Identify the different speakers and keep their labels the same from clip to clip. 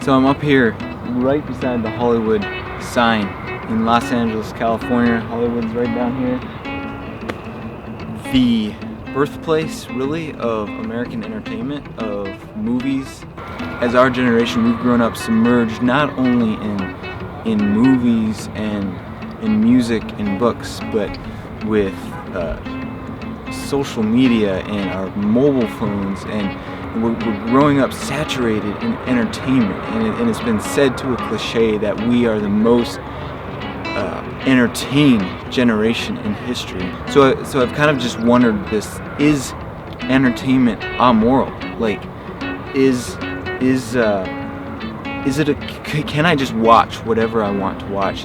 Speaker 1: So I'm up here right beside the Hollywood sign in Los Angeles, California. Hollywood's right down here. The birthplace, really, of American entertainment, of movies. As our generation, we've grown up submerged not only in movies and in music and books, but with social media and our mobile phones, and we're growing up saturated in entertainment, and it's been said to a cliche that we are the most entertained generation in history. So I've kind of just wondered this: is entertainment amoral? Like, can I just watch whatever I want to watch?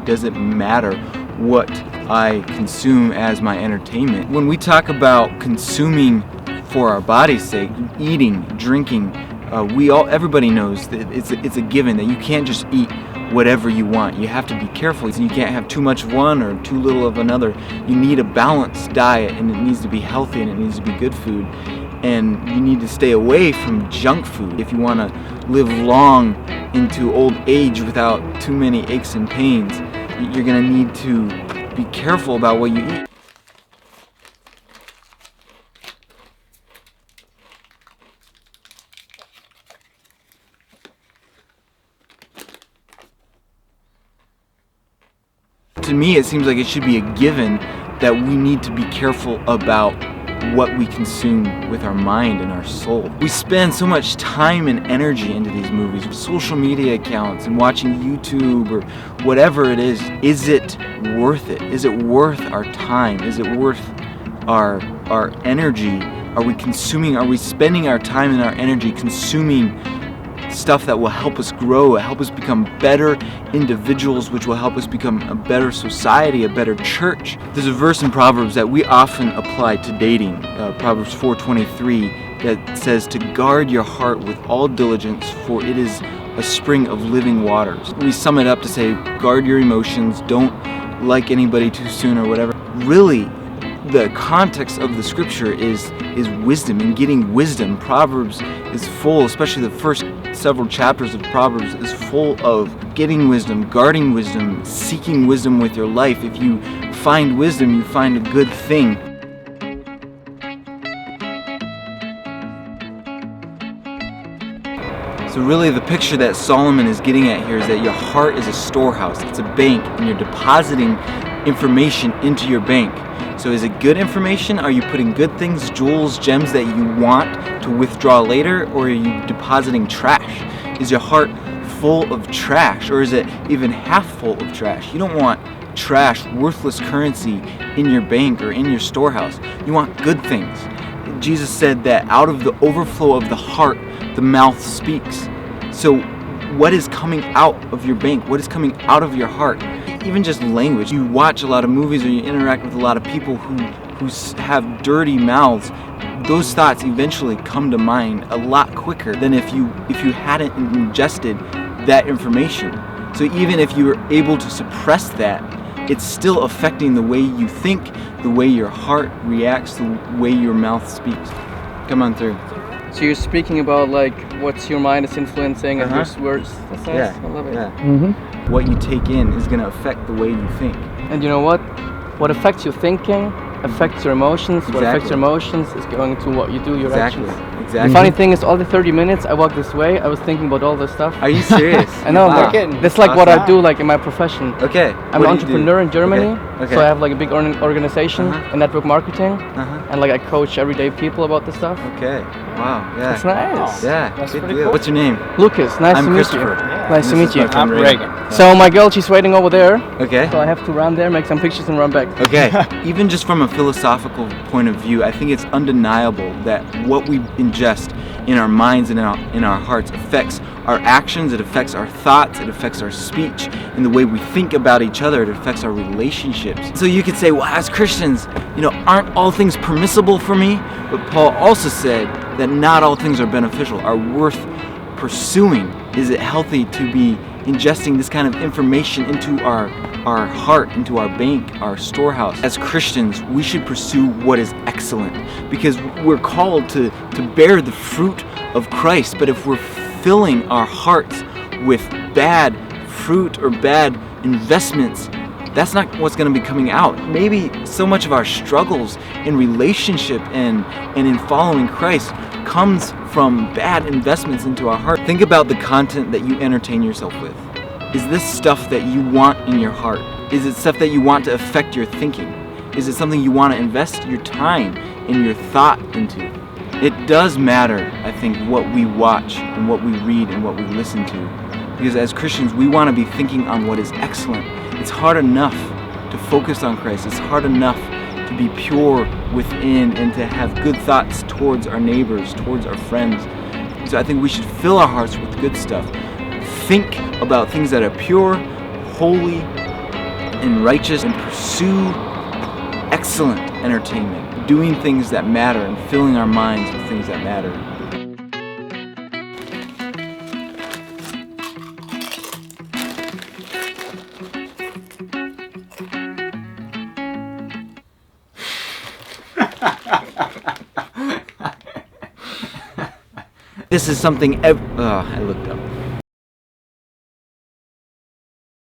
Speaker 1: Does it matter what I consume as my entertainment? When we talk about consuming for our body's sake, eating, drinking, everybody knows that it's a given that you can't just eat whatever you want. You have to be careful. You can't have too much of one or too little of another. You need a balanced diet, and it needs to be healthy, and it needs to be good food. And you need to stay away from junk food if you want to live long into old age without too many aches and pains. You're going to need to be careful about what you eat. To me, it seems like it should be a given that we need to be careful about what we consume with our mind and our soul. We spend so much time and energy into these movies, social media accounts, and watching YouTube or whatever it is. Is it worth it? Is it worth our time? Is it worth our energy? Are we spending our time and our energy consuming stuff that will help us grow, help us become better individuals, which will help us become a better society, a better church? There's a verse in Proverbs that we often apply to dating, Proverbs 4:23, that says to guard your heart with all diligence, for it is a spring of living waters. We sum it up to say, guard your emotions, don't like anybody too soon or whatever. Really, the context of the scripture is wisdom and getting wisdom. Proverbs is full, especially the first several chapters of Proverbs, is full of getting wisdom, guarding wisdom, seeking wisdom with your life. If you find wisdom, you find a good thing. So really the picture that Solomon is getting at here is that your heart is a storehouse, it's a bank, and you're depositing information into your bank. So is it good information? Are you putting good things, jewels, gems that you want to withdraw later, or are you depositing trash? Is your heart full of trash, or is it even half full of trash? You don't want trash, worthless currency in your bank or in your storehouse. You want good things. Jesus said that out of the overflow of the heart, the mouth speaks. So what is coming out of your bank? What is coming out of your heart? Even just language. You watch a lot of movies or you interact with a lot of people who have dirty mouths. Those thoughts eventually come to mind a lot quicker than if you hadn't ingested that information. So even if you were able to suppress that, it's still affecting the way you think, the way your heart reacts, the way your mouth speaks. Come on through.
Speaker 2: So you're speaking about like what your mind is influencing and your words. That's nice.
Speaker 1: Yeah.
Speaker 2: I love it.
Speaker 1: Yeah. Mm-hmm. What you take in is going to affect the way you think.
Speaker 2: And you know what? What affects your thinking affects your emotions.
Speaker 1: Exactly.
Speaker 2: What affects your emotions is going to what you do, your actions.
Speaker 1: Exactly.
Speaker 2: The funny thing is, all the 30 minutes I walked this way, I was thinking about all this stuff.
Speaker 1: Are you serious?
Speaker 2: I know.
Speaker 1: Wow.
Speaker 2: That's like what I do, like in my profession.
Speaker 1: Okay.
Speaker 2: I'm an entrepreneur in Germany,
Speaker 1: Okay.
Speaker 2: so I have like a big organization in network marketing, and like I coach everyday people about this stuff.
Speaker 1: Okay. Wow. Yeah.
Speaker 2: That's nice.
Speaker 1: Yeah.
Speaker 3: That's
Speaker 1: Good
Speaker 3: pretty
Speaker 1: deal.
Speaker 3: cool.
Speaker 1: What's your name?
Speaker 2: Lucas, nice
Speaker 1: I'm
Speaker 2: to meet
Speaker 1: Christopher.
Speaker 2: you.
Speaker 3: Yeah.
Speaker 2: Nice to meet you.
Speaker 3: I'm Reagan.
Speaker 2: So my girl, she's waiting over there.
Speaker 1: Okay.
Speaker 2: So I have to run there, make some pictures, and run back.
Speaker 1: Okay. Even just from a philosophical point of view, I think it's undeniable that what we ingest in our minds and in our hearts affects our actions, it affects our thoughts, it affects our speech, and the way we think about each other, it affects our relationships. So you could say, well, as Christians, aren't all things permissible for me? But Paul also said that not all things are beneficial, are worth pursuing. Is it healthy to be ingesting this kind of information into our heart, into our bank, our storehouse? As Christians, we should pursue what is excellent because we're called to bear the fruit of Christ. But if we're filling our hearts with bad fruit or bad investments, that's not what's going to be coming out. Maybe so much of our struggles in relationship and in following Christ comes from bad investments into our heart. Think about the content that you entertain yourself with. Is this stuff that you want in your heart? Is it stuff that you want to affect your thinking? Is it something you want to invest your time and your thought into? It does matter, I think, what we watch and what we read and what we listen to. Because as Christians, we want to be thinking on what is excellent. It's hard enough to focus on Christ. It's hard enough to be pure within and to have good thoughts towards our neighbors, towards our friends. So I think we should fill our hearts with good stuff. Think about things that are pure, holy, and righteous, and pursue excellent entertainment, doing things that matter and filling our minds with things that matter. This is something I looked up.